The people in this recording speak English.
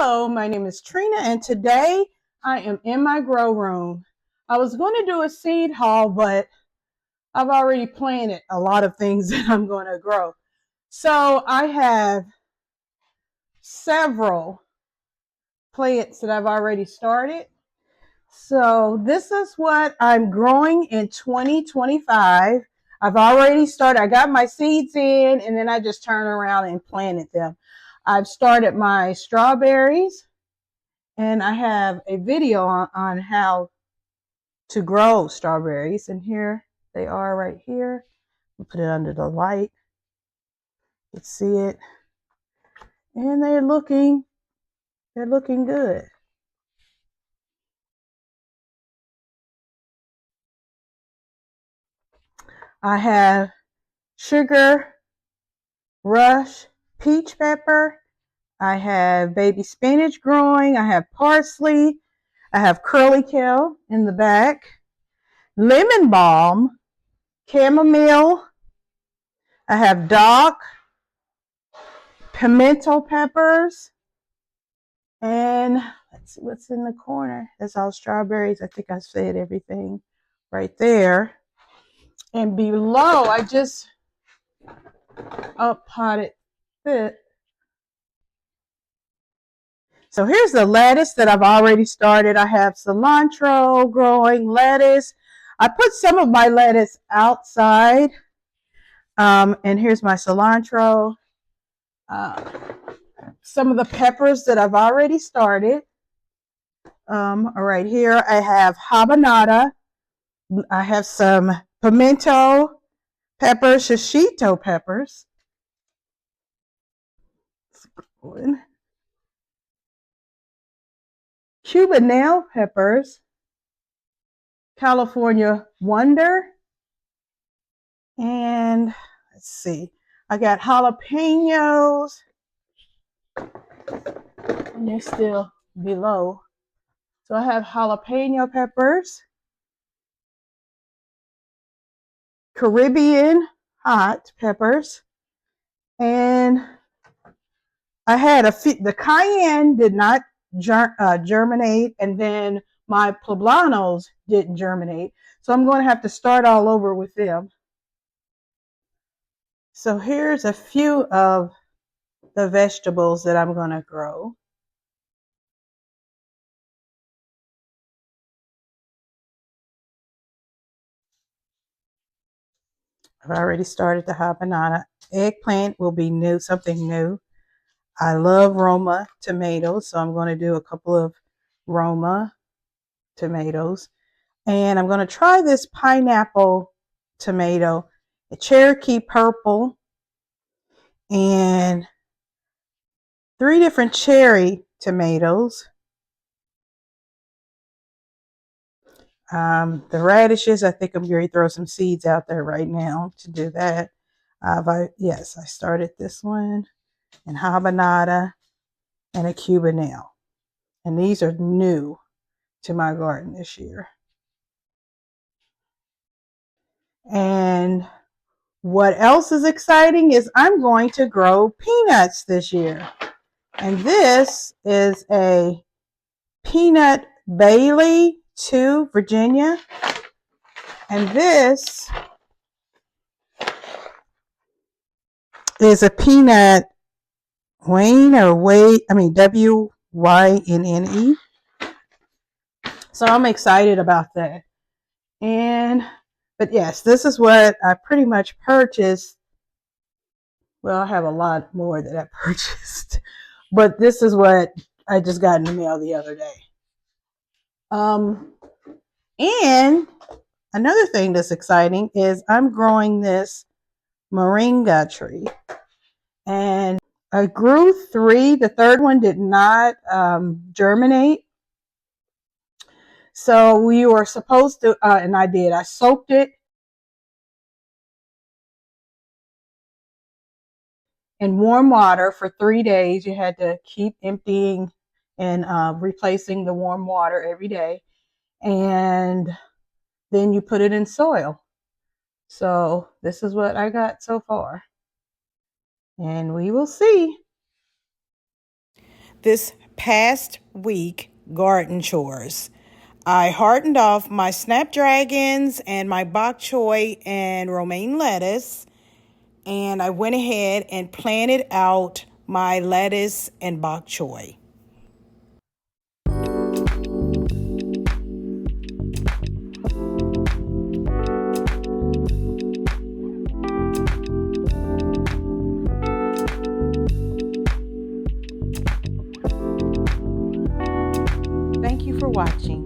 Hello, my name is Trina, and today I am in my grow room. I was going to do a seed haul, but I've already planted a lot of things that I'm going to grow. So I have several plants that I've already started. So this is what I'm growing in 2025. I've already started. I got my seeds in, and then I just turned around and planted them. I've started my strawberries. And I have a video on how to grow strawberries. And here they are right here. We'll put it under the light. You can see it. And they're looking good. I have sugar rush peach pepper. I have baby spinach growing. I have parsley. I have curly kale in the back. Lemon balm, chamomile. I have dock, pimento peppers, and let's see what's in the corner. That's all strawberries. I think I said everything right there. And below, I just up potted it. So here's the lettuce that I've already started. I have cilantro growing, lettuce. I put some of my lettuce outside. And here's my cilantro. Some of the peppers that I've already started. Right here, I have habanada. I have some pimento peppers, shishito peppers. Cuban nail peppers. California Wonder. And let's see, I got jalapenos. And they're still below. So I have jalapeno peppers. Caribbean hot peppers. And I had the cayenne did not germinate, and then my poblanos didn't germinate. So I'm going to have to start all over with them. So here's a few of the vegetables that I'm going to grow. I've already started the habanada. Eggplant will be new, something new. I love Roma tomatoes, so I'm going to do a couple of Roma tomatoes. And I'm going to try this pineapple tomato, a Cherokee purple, and 3 different cherry tomatoes. The radishes, I think I'm going to throw some seeds out there right now to do that. Yes, I started this one, and habanada, and a Cuban nail. And these are new to my garden this year. And what else is exciting is I'm going to grow peanuts this year. And this is a peanut Bailey 2 Virginia. And this is a peanut Wayne or Wayne, WYNNE. So I'm excited about that. But yes, this is what I pretty much purchased. Well, I have a lot more that I purchased, but this is what I just got in the mail the other day. And another thing that's exciting is I'm growing this moringa tree, and I grew 3. The third one did not germinate. So we were supposed to, and I did. I soaked it in warm water for 3 days. You had to keep emptying and replacing the warm water every day. And then you put it in soil. So this is what I got so far. And we will see. This past week garden chores. I hardened off my snapdragons and my bok choy and romaine lettuce, and I went ahead and planted out my lettuce and bok choy. Thank you for watching.